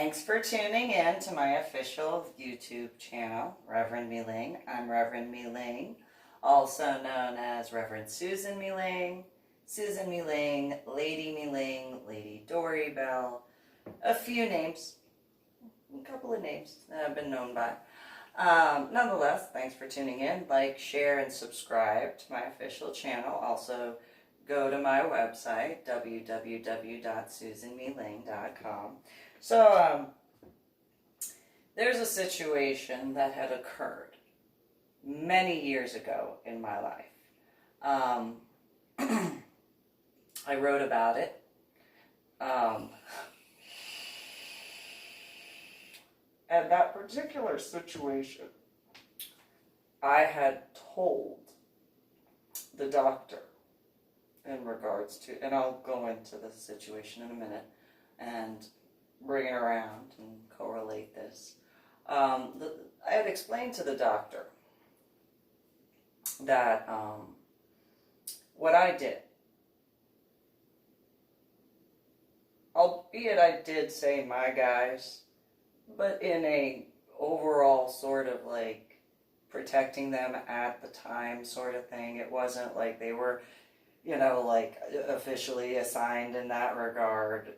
Thanks for tuning in to my official YouTube channel, Reverend MeeLing. I'm Reverend MeeLing, also known as Reverend Susan MeeLing, Lady MeeLing, Lady Dori, Belle, a couple of names that I've been known by. Nonetheless, thanks for tuning in. Like, share, and subscribe to my official channel. Also, go to my website, www.susanmeeling.com. So, there's a situation that had occurred many years ago in my life. I wrote about it. And that particular situation, I had told the doctor in regards to, and I'll go into the situation in a minute and bring it around and correlate this. I had explained to the doctor that what I did, albeit I did say my guys, but in a overall sort of like protecting them at the time sort of thing. It wasn't like they were, like officially assigned in that regard,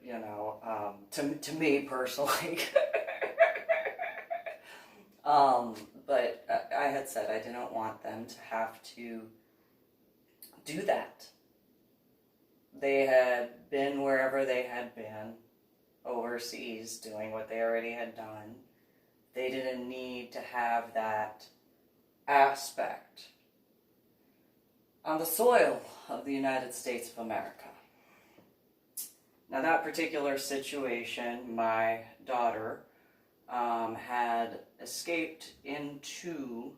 to me personally. But I had said I didn't want them to have to do that. They had been wherever they had been, overseas, doing what they already had done. They didn't need to have that aspect on the soil of the United States of America. Now, that particular situation, my daughter had escaped into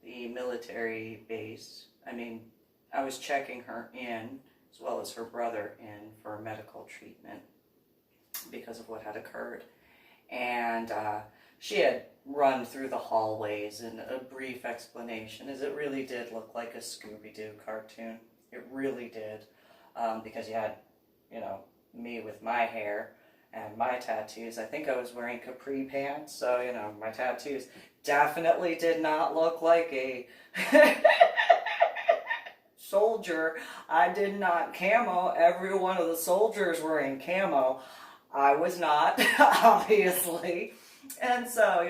the military base. I was checking her in, as well as her brother in, for medical treatment because of what had occurred. And she had run through the hallways, and a brief explanation is it really did look like a Scooby-Doo cartoon. It really did. Because you had, me with my hair and my tattoos. I think I was wearing capri pants, so, my tattoos definitely did not look like a soldier. I did not camo. Every one of the soldiers were in camo. I was not, obviously. And so,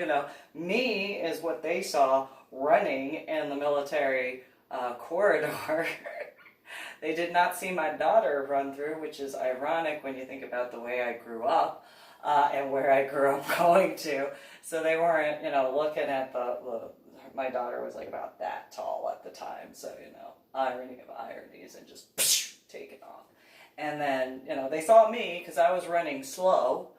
me is what they saw running in the military corridor. They did not see my daughter run through, which is ironic when you think about the way I grew up and where I grew up going to. So they weren't, looking at my daughter was like about that tall at the time. So, irony of ironies, and just take it off. And then, they saw me because I was running slow,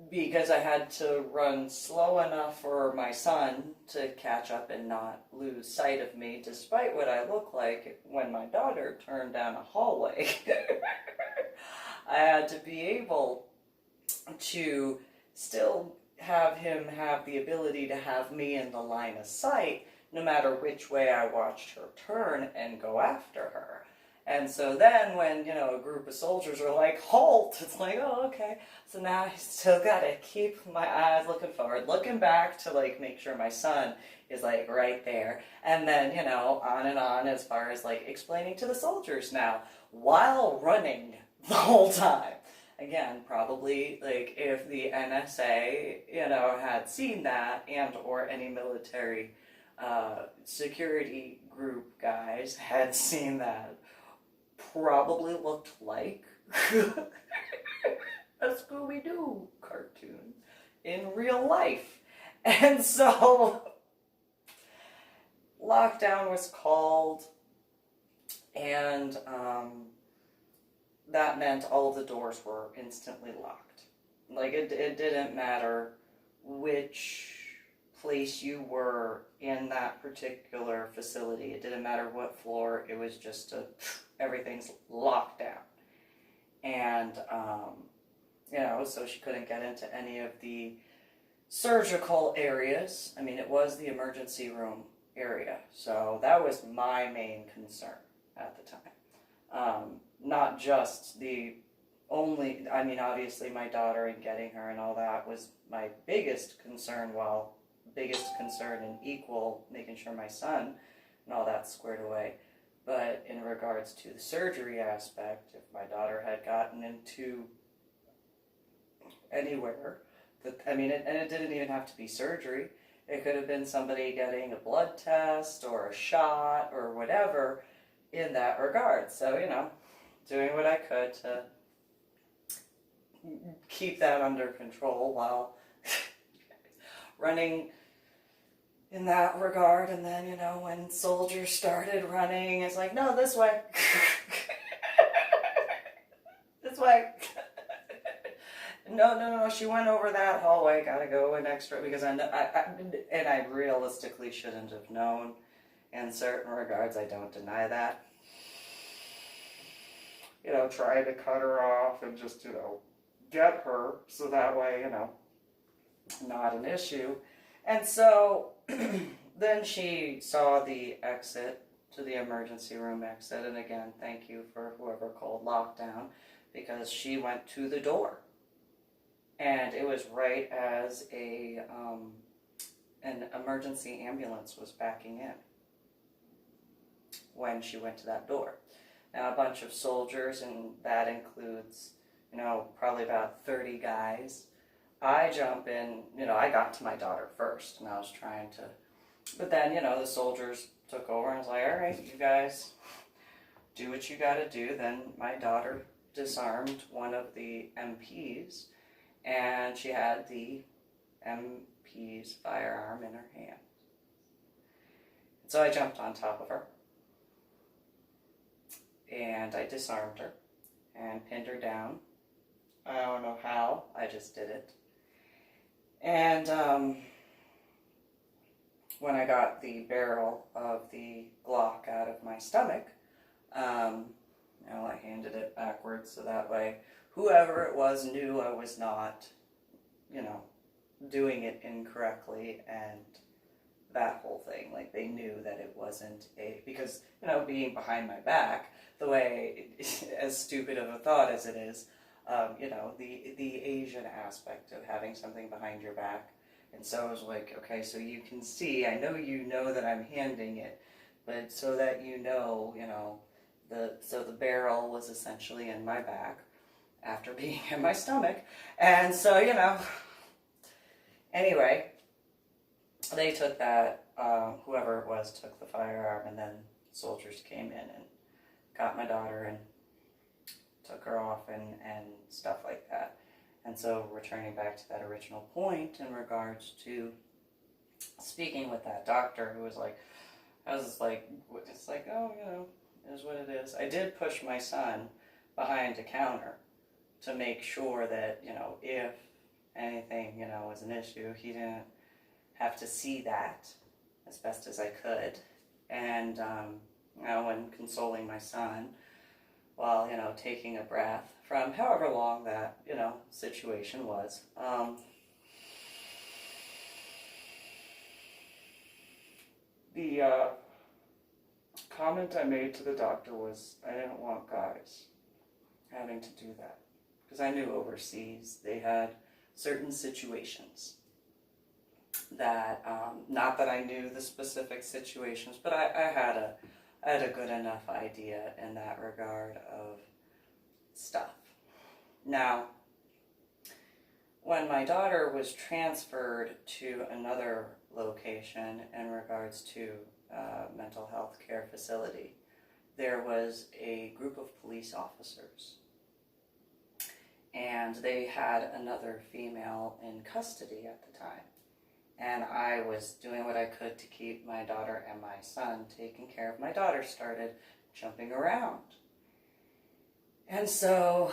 because I had to run slow enough for my son to catch up and not lose sight of me, despite what I look like when my daughter turned down a hallway. I had to be able to still have him have the ability to have me in the line of sight, no matter which way I watched her turn and go after her. And so then when, a group of soldiers are like, halt, it's like, oh, okay. So now I still got to keep my eyes looking forward, looking back to, make sure my son is, right there. And then, on and on as far as, explaining to the soldiers now, while running the whole time. Again, probably, if the NSA, had seen that, and or any military security group guys had seen that, probably looked like a Scooby-Doo cartoon in real life. And so lockdown was called, and that meant all of the doors were instantly locked. It didn't matter which place you were in that particular facility. It didn't matter what floor. It was just everything's locked down. And, so she couldn't get into any of the surgical areas. It was the emergency room area. So that was my main concern at the time. Not just the only, I mean, obviously my daughter and getting her and all that was my biggest concern, well, biggest concern and equal making sure my son and all that squared away. But in regards to the surgery aspect, if my daughter had gotten into anywhere, that, I mean, and it didn't even have to be surgery. It could have been somebody getting a blood test or a shot or whatever in that regard. So, you know, doing what I could to keep that under control while running in that regard. And then, you know, when soldiers started running, it's like, no, this way. This way. No, she went over that hallway, gotta go an extra, because I realistically shouldn't have known. In certain regards, I don't deny that. You know, try to cut her off and just, you know, get her, so that way, you know, not an issue. And so, then she saw the exit to the emergency room exit, and again, thank you for whoever called lockdown, because she went to the door. And it was right as an emergency ambulance was backing in when she went to that door. Now, a bunch of soldiers, and that includes, you know, probably about 30 guys. I jump in, you know, I got to my daughter first, and I was trying to, but then, you know, the soldiers took over, and I was like, all right, you guys do what you gotta do. Then my daughter disarmed one of the MPs, and she had the MP's firearm in her hand. So I jumped on top of her, and I disarmed her, and pinned her down. I don't know how, I just did it. And when I got the barrel of the Glock out of my stomach, you know, I handed it backwards, so that way whoever it was knew I was not, you know, doing it incorrectly, and that whole thing. Like, they knew that it wasn't because, you know, being behind my back, the way, as stupid of a thought as it is, you know, the Asian aspect of having something behind your back. And so I was like, okay, so you can see, I know you know that I'm handing it, but so that you know, so the barrel was essentially in my back after being in my stomach. And so, you know, anyway, they took that, whoever it was took the firearm, and then soldiers came in and got my daughter and took her off and stuff like that. And so returning back to that original point in regards to speaking with that doctor who was like, it's like, oh, you know, it is what it is. I did push my son behind a counter to make sure that, you know, if anything, you know, was an issue, he didn't have to see that as best as I could. And, you know, when consoling my son, while, you know, taking a breath from however long that, you know, situation was. The comment I made to the doctor was I didn't want guys having to do that. Because I knew overseas they had certain situations that, not that I knew the specific situations, but I had a good enough idea in that regard of stuff. Now, when my daughter was transferred to another location in regards to mental health care facility, there was a group of police officers, and they had another female in custody at the time. And I was doing what I could to keep my daughter and my son taken care of. My daughter started jumping around. And so,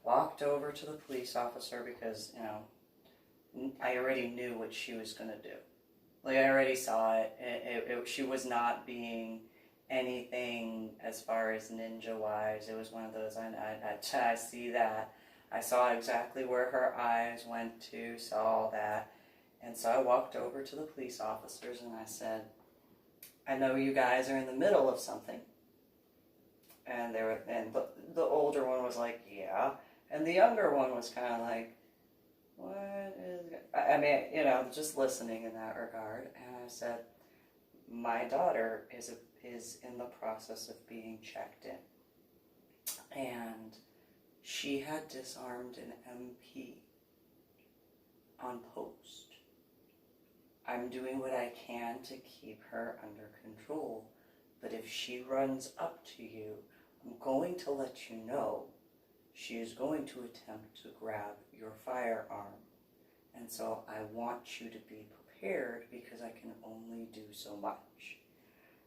walked over to the police officer because, you know, I already knew what she was going to do. Like, I already saw it. She was not being anything as far as ninja-wise. It was one of those, I see that. I saw exactly where her eyes went to, saw all that. And so I walked over to the police officers and I said, I know you guys are in the middle of something. And the older one was like, yeah. And the younger one was kind of like, what is it? I mean, just listening in that regard. And I said, my daughter is in the process of being checked in. And she had disarmed an MP on post. I'm doing what I can to keep her under control, but if she runs up to you, I'm going to let you know she is going to attempt to grab your firearm. And so I want you to be prepared because I can only do so much.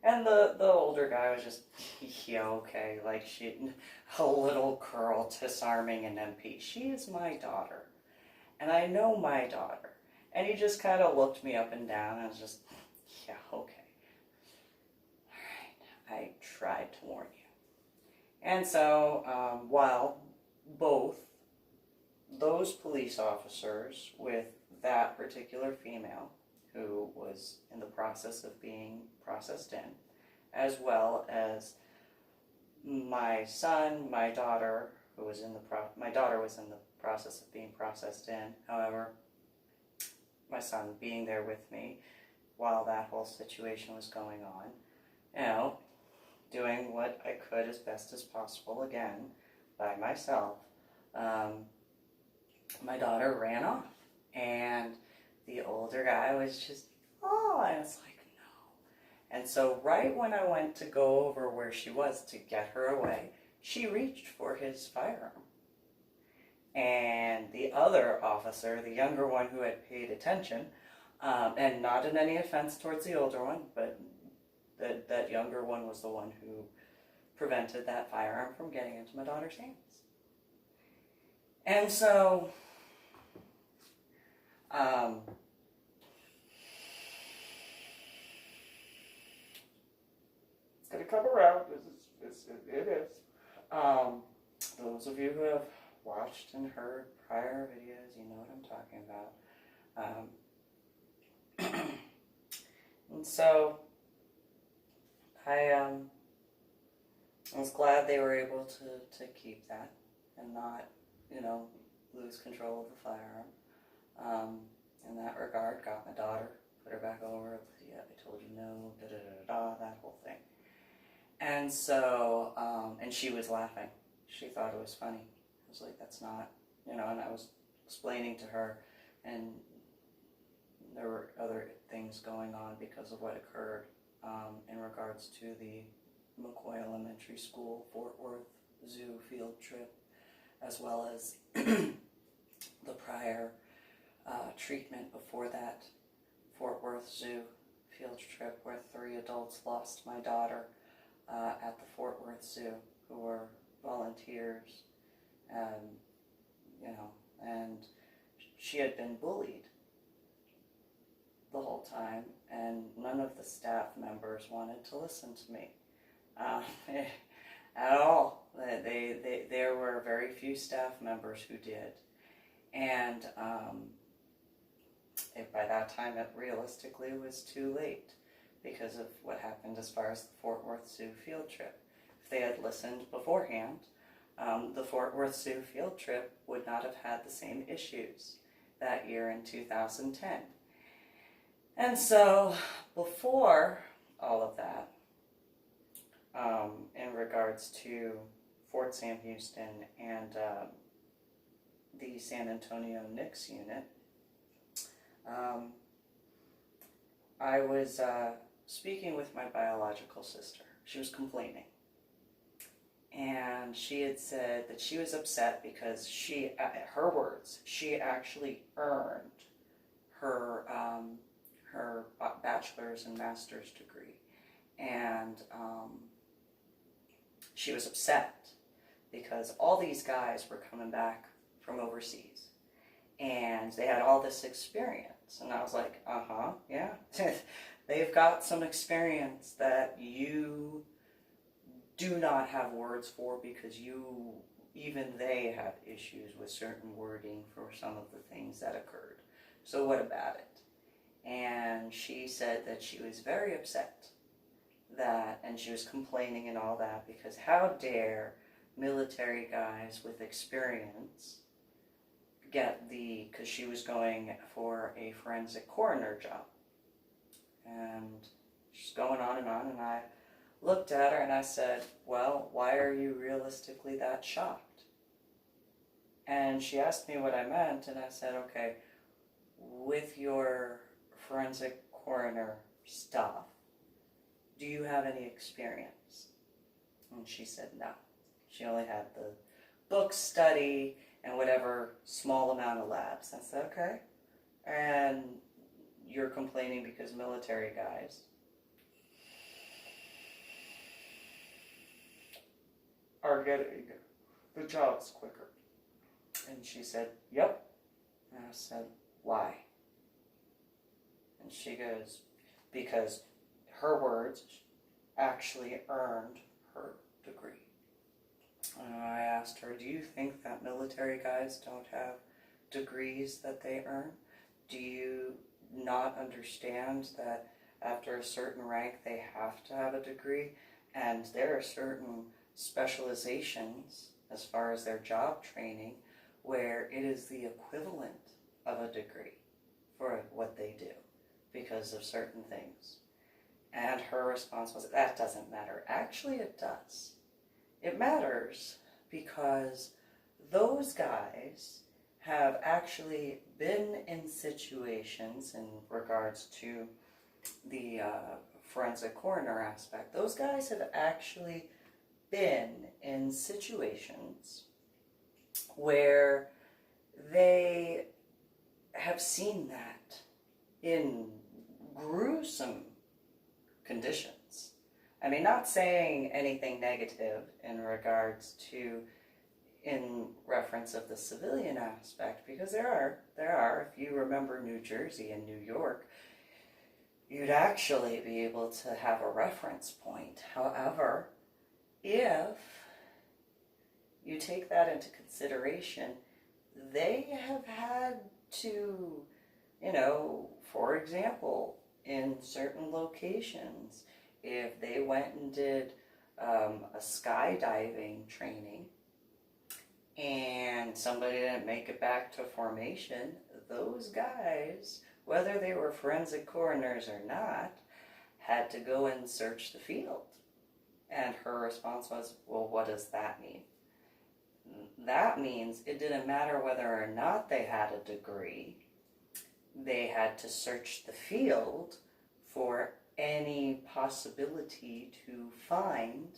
And the older guy was just, yeah, okay, like a little girl disarming an MP. She is my daughter, and I know my daughter. And he just kind of looked me up and down and was just, yeah, okay. All right, I tried to warn you. And so while both those police officers with that particular female who was in the process of being processed in, as well as my son, my daughter, who was my daughter was in the process of being processed in. However, my son being there with me while that whole situation was going on, doing what I could as best as possible, again, by myself. My daughter ran off, and the older guy was just, oh, and it's like, no. And so right when I went to go over where she was to get her away, she reached for his firearm. And the other officer, the younger one who had paid attention, and not in any offense towards the older one, but that younger one was the one who prevented that firearm from getting into my daughter's hands. And so, it's going to come around. It is. Those of you who have watched and heard prior videos, you know what I'm talking about. And so, I was glad they were able to keep that and not, lose control of the firearm. In that regard, got my daughter, put her back over, yeah, I told you no, that whole thing. And so, and she was laughing. She thought it was funny. I was like, that's not, and I was explaining to her, and there were other things going on because of what occurred in regards to the McCoy Elementary School Fort Worth Zoo field trip, as well as the prior treatment before that Fort Worth Zoo field trip where 3 adults lost my daughter at the Fort Worth Zoo who were volunteers, and she had been bullied the whole time, and none of the staff members wanted to listen to me at all. There were very few staff members who did, and by that time it realistically was too late because of what happened as far as the Fort Worth Zoo field trip. If they had listened beforehand, the Fort Worth Zoo field trip would not have had the same issues that year in 2010. And so, before all of that, in regards to Fort Sam Houston and the San Antonio NICS unit, I was speaking with my biological sister. She was complaining. And she had said that she was upset because her words, she actually earned her her bachelor's and master's degree. And she was upset because all these guys were coming back from overseas. And they had all this experience. And I was like, yeah. They've got some experience that you do not have words for because even they have issues with certain wording for some of the things that occurred. So what about it? And she said that she was very upset and she was complaining and all that because how dare military guys with experience get because she was going for a forensic coroner job. And she's going on, and I looked at her and I said, well, why are you realistically that shocked? And she asked me what I meant, and I said, okay, with your forensic coroner stuff, do you have any experience? And she said no. She only had the book study and whatever small amount of labs. I said, okay. And you're complaining because military guys are getting the jobs quicker. And she said, yep. And I said, why? And she goes, because her words actually earned her degree. And I asked her, do you think that military guys don't have degrees that they earn? Do you not understand that after a certain rank they have to have a degree? And there are certain specializations as far as their job training where it is the equivalent of a degree for what they do because of certain things. And her response was, that doesn't matter. Actually, it does. It matters because those guys have actually been in situations in regards to the forensic coroner aspect. Those guys have actually been in situations where they have seen that in gruesome conditions. I mean, not saying anything negative in regards to, in reference of the civilian aspect, because there are, if you remember New Jersey and New York, you'd actually be able to have a reference point. However, if you take that into consideration, they have had to, for example, in certain locations, if they went and did a skydiving training and somebody didn't make it back to formation, those guys, whether they were forensic coroners or not, had to go and search the field. And her response was, well, what does that mean? That means it didn't matter whether or not they had a degree. They had to search the field for any possibility to find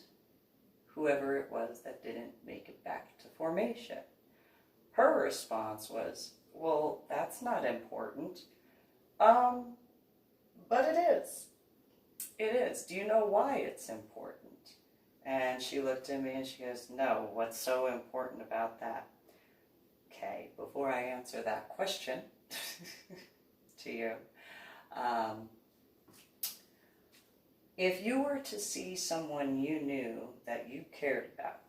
whoever it was that didn't make it back to formation. Her response was, well, that's not important. But it is. It is. Do you know why it's important? And she looked at me and she goes, no, what's so important about that? Okay, before I answer that question to you, if you were to see someone you knew that you cared about,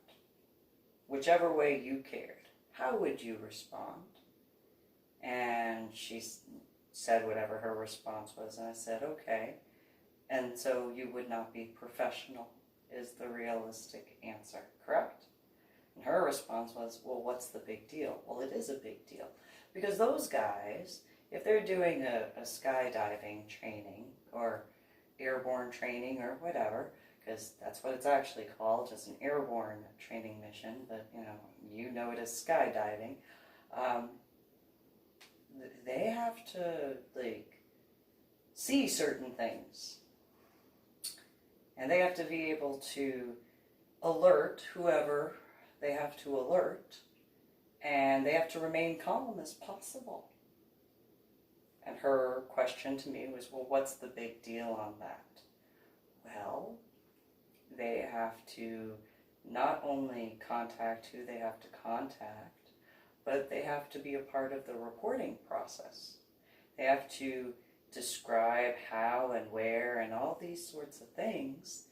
whichever way you cared, how would you respond? And she said whatever her response was, and I said, okay. And so you would not be professional, is the realistic answer, correct? And her response was, well, what's the big deal? Well, it is a big deal. Because those guys, if they're doing a skydiving training or airborne training or whatever, because that's what it's actually called, just an airborne training mission, but you know it as skydiving, they have to see certain things. And they have to be able to alert whoever they have to alert, and they have to remain calm as possible. And her question to me was, well, what's the big deal on that? Well, they have to not only contact who they have to contact, but they have to be a part of the reporting process. They have to describe how and where and all these sorts of things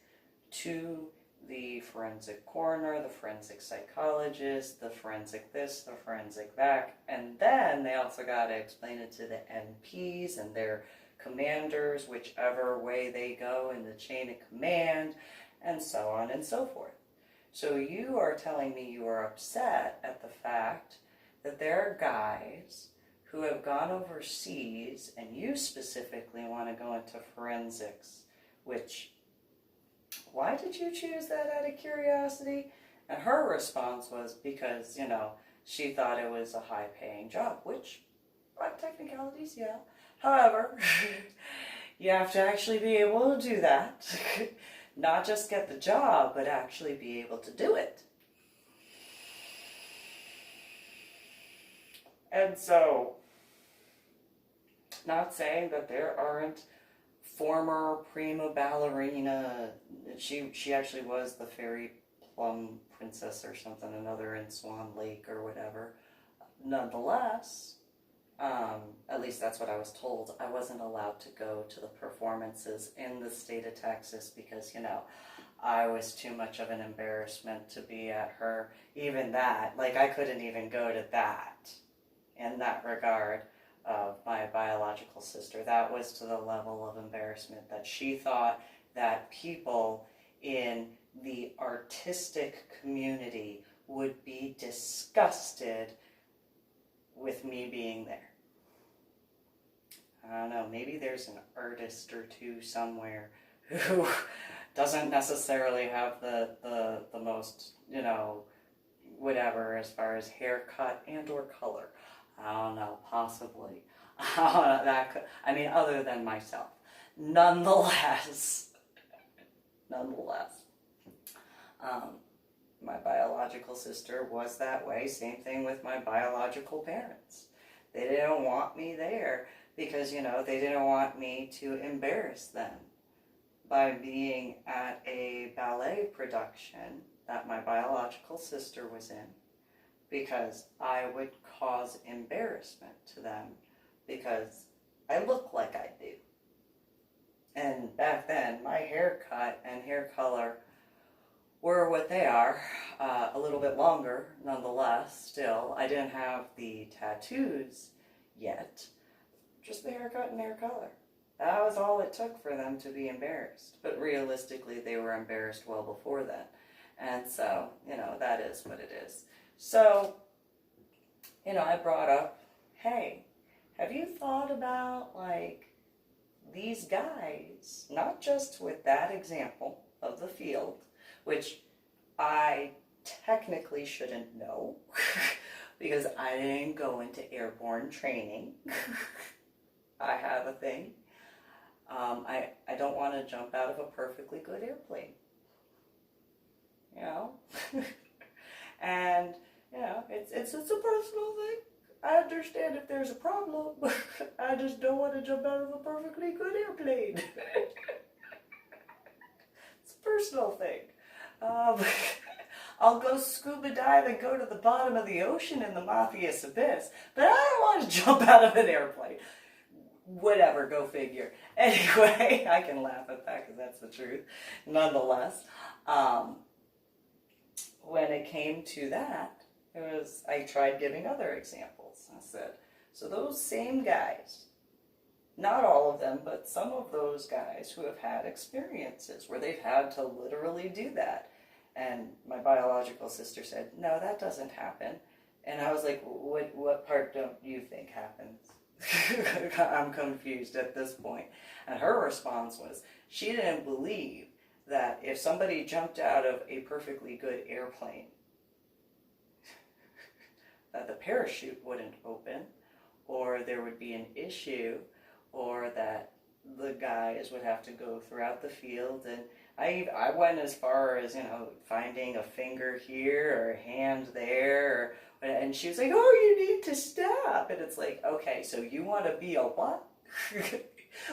to the forensic coroner, the forensic psychologist, the forensic this, the forensic that, and then they also got to explain it to the NPs and their commanders, whichever way they go in the chain of command, and so on and so forth. So you are telling me you are upset at the fact that there are guys who have gone overseas, and you specifically want to go into forensics, which, why did you choose that out of curiosity? And her response was because, she thought it was a high-paying job, which, by technicalities, yeah. However, you have to actually be able to do that. Not just get the job, but actually be able to do it. And so, not saying that there aren't former prima ballerina. She actually was the fairy plum princess or something, another in Swan Lake or whatever. Nonetheless, at least that's what I was told. I wasn't allowed to go to the performances in the state of Texas because, I was too much of an embarrassment to be at her. Even that, I couldn't even go to that in that regard of my biological sister. That was to the level of embarrassment that she thought that people in the artistic community would be disgusted with me being there. I don't know, maybe there's an artist or two somewhere who doesn't necessarily have the most, whatever as far as haircut and or color. I don't know, possibly. Other than myself. Nonetheless, my biological sister was that way. Same thing with my biological parents. They didn't want me there because, they didn't want me to embarrass them by being at a ballet production that my biological sister was in, because I would cause embarrassment to them because I look like I do. And back then, my haircut and hair color were what they are, a little bit longer nonetheless. Still, I didn't have the tattoos yet, just the haircut and hair color. That was all it took for them to be embarrassed. But realistically, they were embarrassed well before then. And so, that is what it is. So, I brought up, hey, have you thought about, these guys, not just with that example of the field, which I technically shouldn't know, because I didn't go into airborne training. I have a thing. I don't want to jump out of a perfectly good airplane. And, it's a personal thing. I understand if there's a problem. I just don't want to jump out of a perfectly good airplane. It's a personal thing. I'll go scuba dive and go to the bottom of the ocean in the Matthias Abyss, but I don't want to jump out of an airplane. Whatever, go figure. Anyway, I can laugh at that because that's the truth. Nonetheless, when it came to that, I tried giving other examples. I said, so those same guys, not all of them, but some of those guys who have had experiences where they've had to literally do that. And my biological sister said, no, that doesn't happen. And I was like, what part don't you think happens? I'm confused at this point. And her response was, she didn't believe that if somebody jumped out of a perfectly good airplane, that the parachute wouldn't open, or there would be an issue, or that the guys would have to go throughout the field. And I went as far as, finding a finger here or a hand there, and she was like, oh, you need to stop. And it's like, okay, so you want to be a what?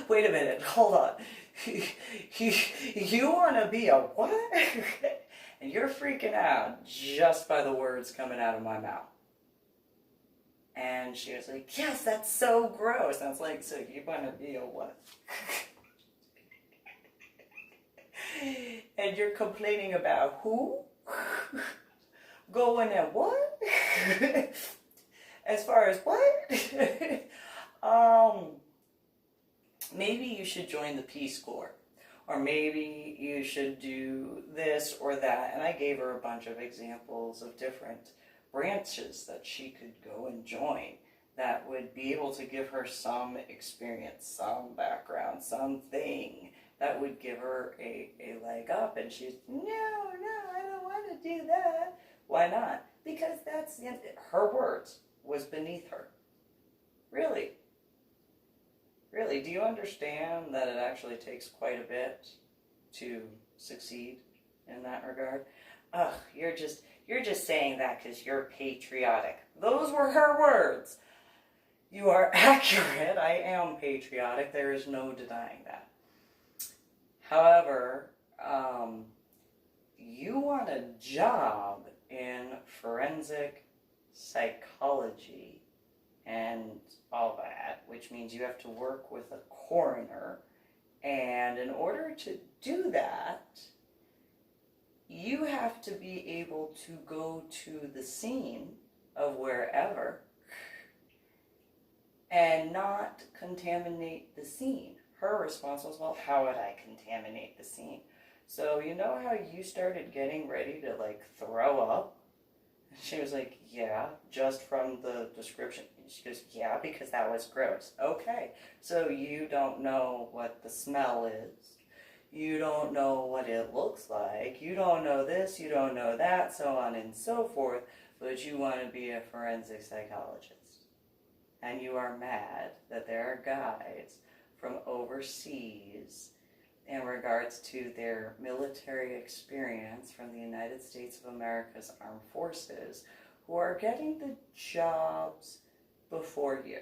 Wait a minute, hold on. You want to be a what? And you're freaking out just by the words coming out of my mouth. And she was like, yes, that's so gross. And I was like, so you want to be a what? And you're complaining about who? Going at what? As far as what? Maybe you should join the Peace Corps. or maybe you should do this or that. And I gave her a bunch of examples of different branches that she could go and join that would be able to give her some experience, some background, something that would give her a leg up. And she's, no, I don't want to do that. Why not? Because that's, her words was beneath her. Really? Really, do you understand that it actually takes quite a bit to succeed in that regard? Ugh, you're just saying that because you're patriotic. Those were her words. You are accurate. I am patriotic. There is no denying that. However, you want a job in forensic psychology and all that, which means you have to work with a coroner. And in order to do that, you have to be able to go to the scene of wherever and not contaminate the scene. Her response was, well, how would I contaminate the scene? So you know how you started getting ready to like throw up? She was like, yeah, just from the description. She goes, yeah, because that was gross. Okay, so you don't know what the smell is. You don't know what it looks like. You don't know this, you don't know that, so on and so forth, but you want to be a forensic psychologist. And you are mad that there are guys from overseas in regards to their military experience from the United States of America's Armed Forces who are getting the jobs before you.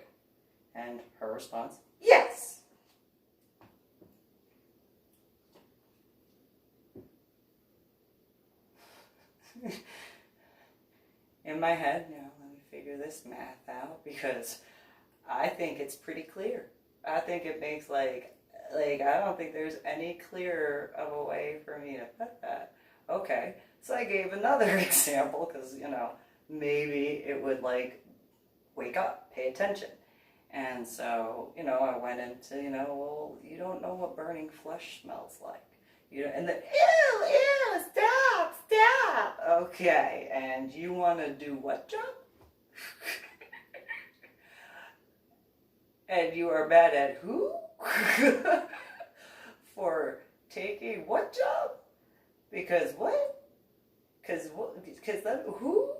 And her response, yes! In my head, let me figure this math out because I think it's pretty clear. I think it makes like I don't think there's any clearer of a way for me to put that. Okay, so I gave another example because, maybe it would like wake up, pay attention. And so, I went into, well, you don't know what burning flesh smells like. And then, ew, stop. Okay, and you want to do what job? And you are mad at who? For taking what job? Because what? Because then who?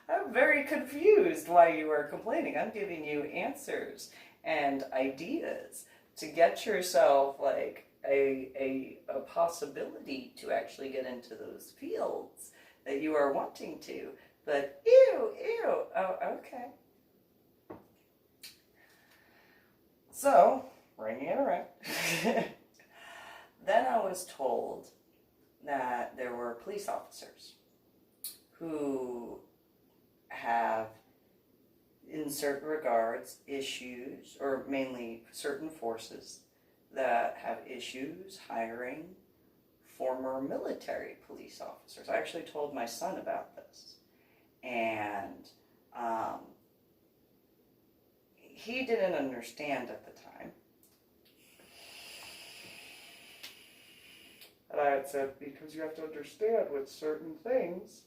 I'm very confused why you are complaining. I'm giving you answers and ideas to get yourself like a possibility to actually get into those fields that you are wanting to. But ew, oh, okay. So, bringing it around, then I was told that there were police officers who have, in certain regards, issues, or mainly certain forces that have issues hiring former military police officers. I actually told my son about this. And he didn't understand at the time. And I had said, because you have to understand with certain things,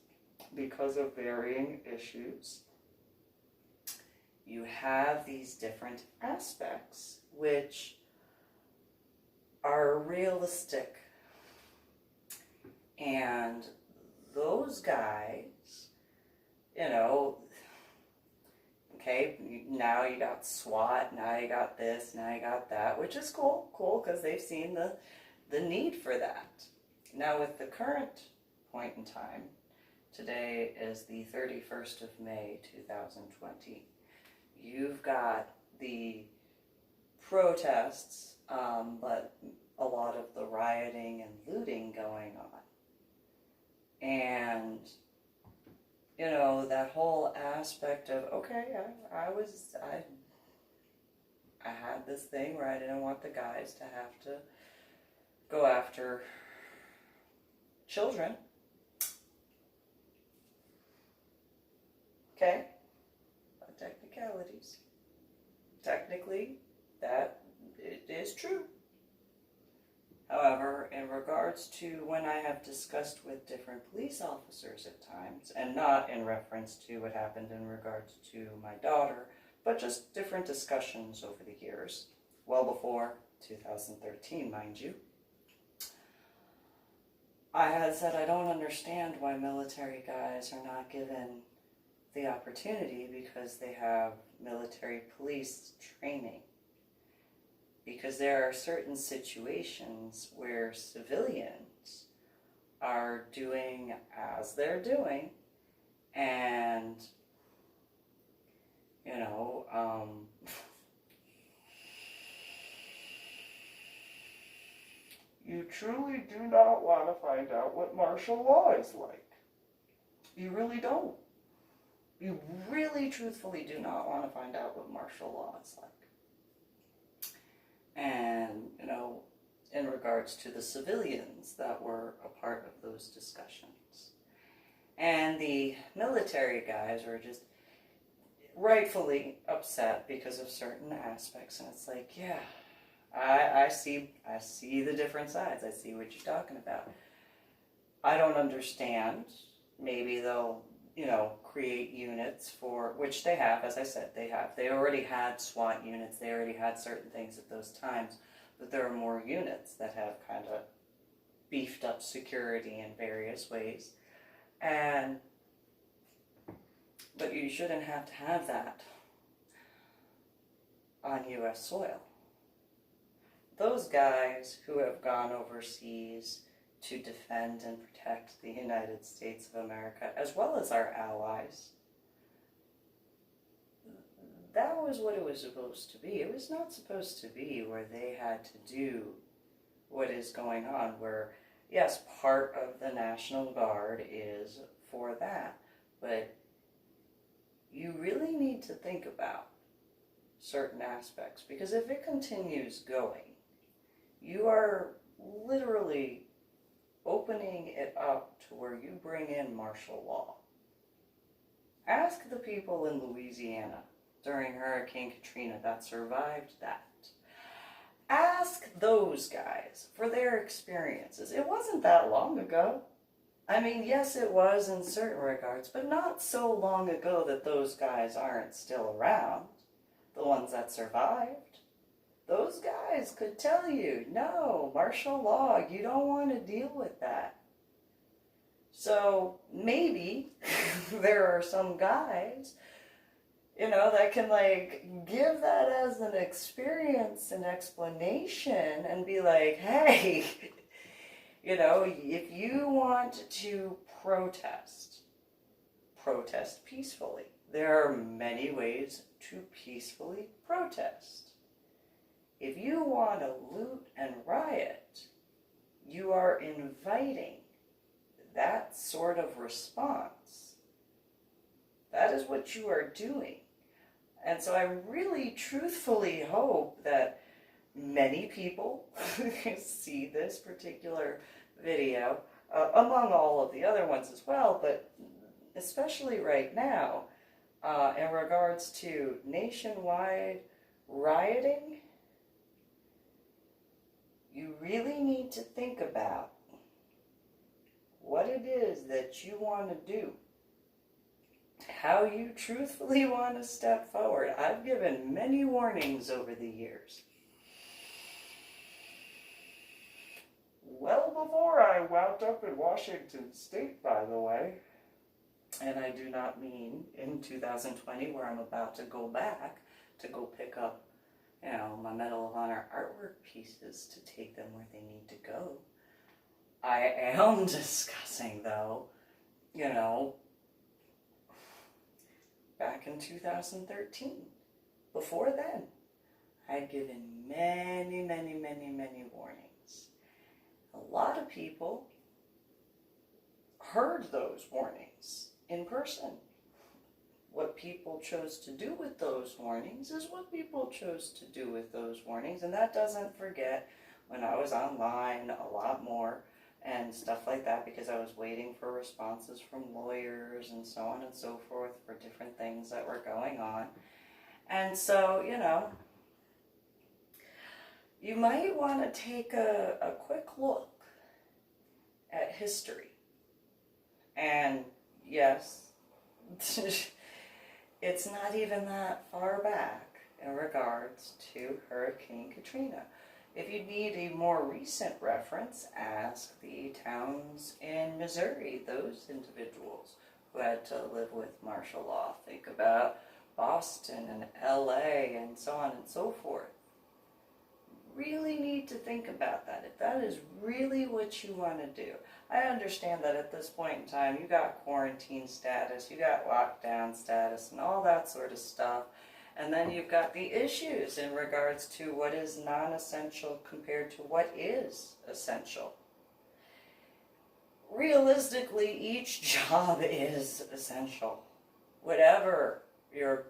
because of varying issues, you have these different aspects which are realistic. And those guys, okay, now you got SWAT, now you got this, now you got that, which is cool, because they've seen the need for that. Now with the current point in time, today is the 31st of May, 2020, you've got the protests, but a lot of the rioting and looting going on. And that whole aspect of, okay, I had this thing where I didn't want the guys to have to go after children. Okay, technicalities. Technically, that it is true. However, in regards to when I have discussed with different police officers at times, and not in reference to what happened in regards to my daughter, but just different discussions over the years, well before 2013, mind you, I had said I don't understand why military guys are not given the opportunity because they have military police training. Because there are certain situations where civilians are doing as they're doing, and, you know, you truly do not want to find out what martial law is like. You really don't. You really, truthfully do not want to find out what martial law is like. And, you know, in regards to the civilians that were a part of those discussions. And the military guys were just rightfully upset because of certain aspects. And it's like, yeah, I see the different sides. I see what you're talking about. I don't understand. Maybe they'll, you know, create units for, which they have, as I said, they have. They already had SWAT units, they already had certain things at those times, but there are more units that have kind of beefed up security in various ways. But you shouldn't have to have that on U.S. soil. Those guys who have gone overseas to defend and protect the United States of America, as well as our allies, that was what it was supposed to be. It was not supposed to be where they had to do what is going on, where, yes, part of the National Guard is for that, but you really need to think about certain aspects, because if it continues going, you are literally opening it up to where you bring in martial law. Ask the people in Louisiana during Hurricane Katrina that survived that. Ask those guys for their experiences. It wasn't that long ago. I mean, yes, it was in certain regards, but not so long ago that those guys aren't still around. The ones that survived. Those guys could tell you, no, martial law, you don't want to deal with that. So maybe there are some guys, you know, that can like give that as an experience and explanation and be like, hey, you know, if you want to protest peacefully. There are many ways to peacefully protest. If you want to loot and riot, you are inviting that sort of response. That is what you are doing. And so I really truthfully hope that many people see this particular video, among all of the other ones as well, but especially right now, in regards to nationwide rioting, you really need to think about what it is that you want to do, how you truthfully want to step forward. I've given many warnings over the years. Well before I wound up in Washington State, by the way. And I do not mean in 2020 where I'm about to go back to go pick up, you know, my Medal of Honor artwork pieces to take them where they need to go. I am discussing, though, you know, back in 2013. Before then, I'd given many warnings. A lot of people heard those warnings in person. What people chose to do with those warnings is what people chose to do with those warnings, and that doesn't forget when I was online a lot more and stuff like that, because I was waiting for responses from lawyers and so on and so forth for different things that were going on. And so, you might want to take a quick look at history. And yes, it's not even that far back in regards to Hurricane Katrina. If you need a more recent reference, ask the towns in Missouri, those individuals who had to live with martial law. Think about Boston and LA and so on and so forth. Really need to think about that. If that is really what you want to do. I understand that at this point in time, you got quarantine status, you got lockdown status, and all that sort of stuff. And then you've got the issues in regards to what is non-essential compared to what is essential. Realistically, each job is essential. Whatever your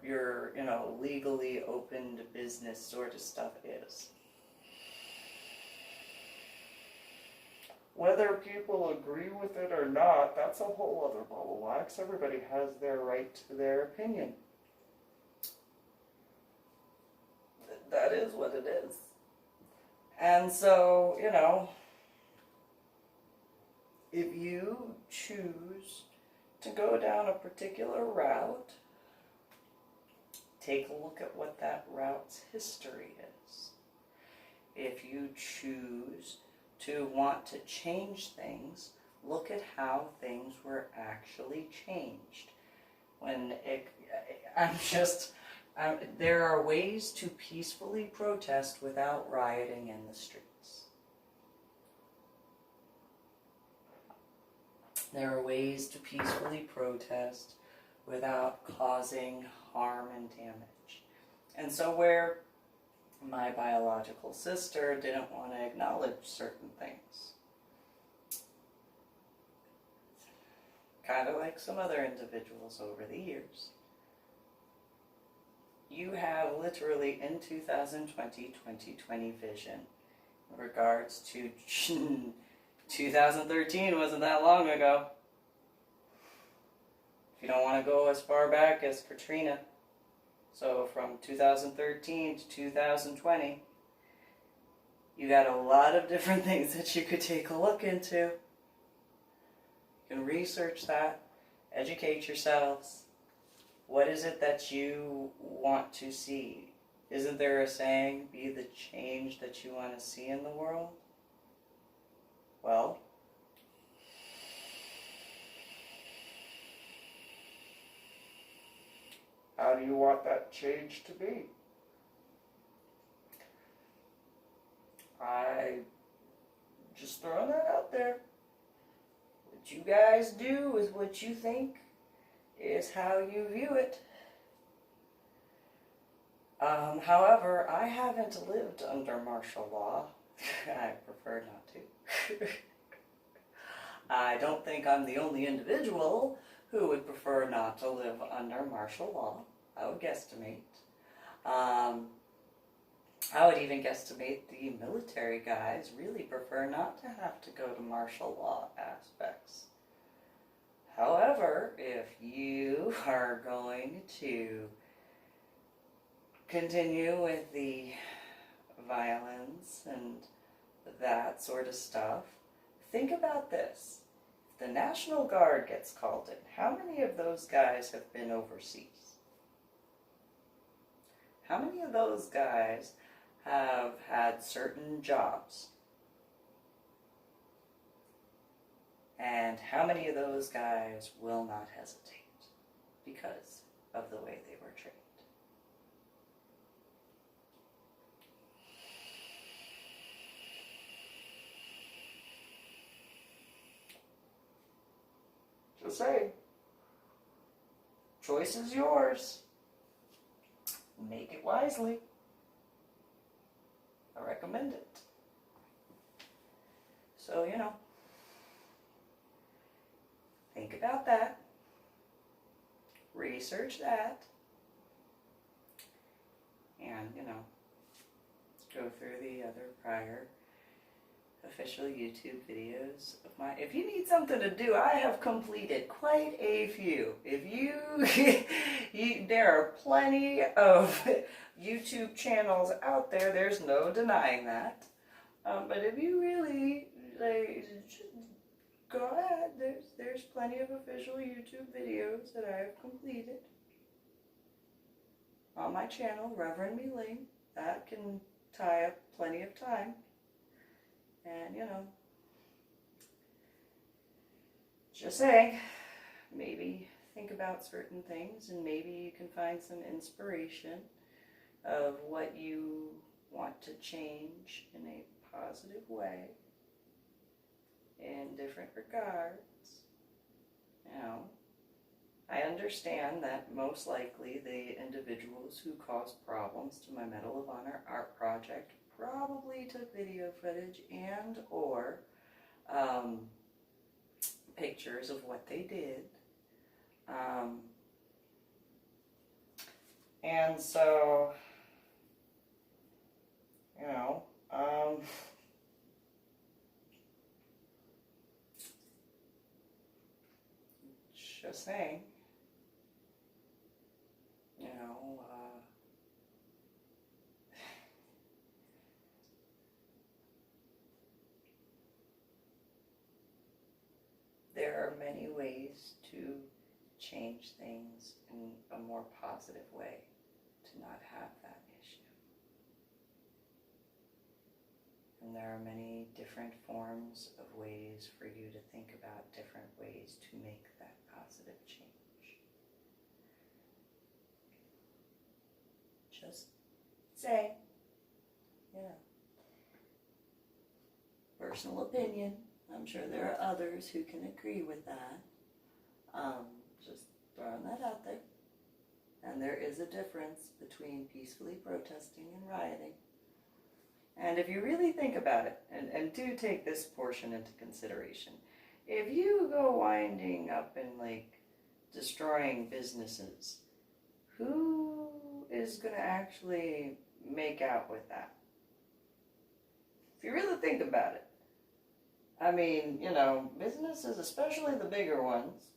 legally opened business sort of stuff is. Whether people agree with it or not, that's a whole other ball of wax. Everybody has their right to their opinion. That is what it is. And so, if you choose to go down a particular route, take a look at what that route's history is. If you choose to want to change things, look at how things were actually changed. There are ways to peacefully protest without rioting in the streets. There are ways to peacefully protest without causing harm and damage. And so where my biological sister didn't want to acknowledge certain things, kind of like some other individuals over the years, you have literally in 2020 vision in regards to 2013 wasn't that long ago. If you don't want to go as far back as Katrina, so from 2013 to 2020, you got a lot of different things that you could take a look into. You can research that, educate yourselves. What is it that you want to see? Isn't there a saying, be the change that you want to see in the world? Well, how do you want that change to be? I just throwing that out there. What you guys do is what you think is how you view it. However, I haven't lived under martial law. I prefer not to. I don't think I'm the only individual who would prefer not to live under martial law. I would guesstimate. I would even guesstimate the military guys really prefer not to have to go to martial law aspects. However, if you are going to continue with the violence and that sort of stuff, think about this. If the National Guard gets called in, how many of those guys have been overseas? How many of those guys have had certain jobs? And how many of those guys will not hesitate because of the way they were trained? Just saying. Choice is yours. Make it wisely. I recommend it. So, think about that. Research that. And, go through the other prior official YouTube videos of mine. If you need something to do, I have completed quite a few. If there are plenty of YouTube channels out there. There's no denying that. But if you really go ahead, there's plenty of official YouTube videos that I have completed on my channel, Reverend MeeLing. That can tie up plenty of time. And, you know, just saying, maybe think about certain things and maybe you can find some inspiration of what you want to change in a positive way in different regards. You know, I understand that most likely the individuals who caused problems to my Medal of Honor art project probably took video footage and or pictures of what they did. And so, you know, just saying, you know, there are many ways to change things in a more positive way to not have that issue. And there are many different forms of ways for you to think about different ways to make that positive change. Just say, you know, personal opinion. I'm sure there are others who can agree with that. Just throwing that out there. And there is a difference between peacefully protesting and rioting. And if you really think about it, and do take this portion into consideration, if you go winding up in like destroying businesses, who is going to actually make out with that? If you really think about it. I mean, you know, businesses, especially the bigger ones,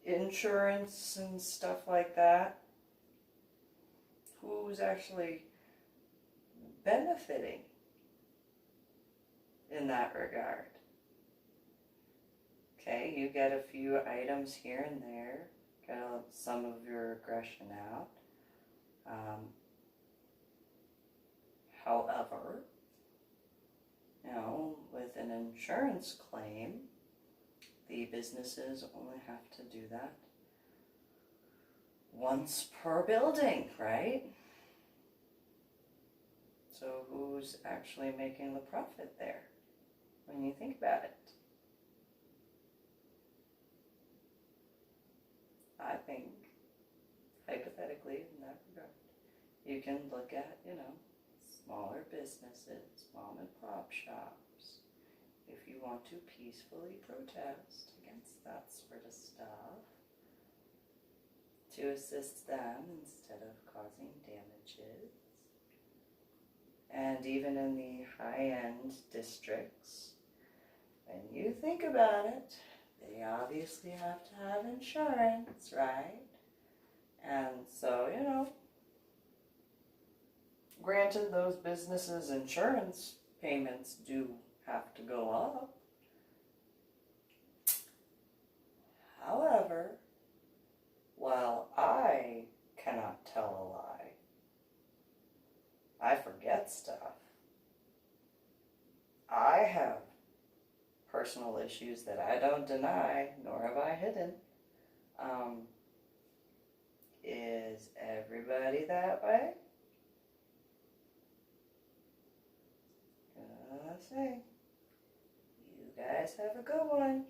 insurance and stuff like that, who's actually benefiting in that regard? Okay, you get a few items here and there, get some of your aggression out. However, you know, with an insurance claim, the businesses only have to do that once per building, right? So who's actually making the profit there when you think about it? I think, hypothetically, in that regard, you can look at, you know, smaller businesses, mom and pop shops, if you want to peacefully protest against that sort of stuff, to assist them instead of causing damages. And even in the high-end districts, when you think about it, they obviously have to have insurance, right? And so, you know, granted, those businesses' insurance payments do have to go up. However, while I cannot tell a lie, I forget stuff. I have personal issues that I don't deny, nor have I hidden. Is everybody that way? Gonna say, you guys have a good one.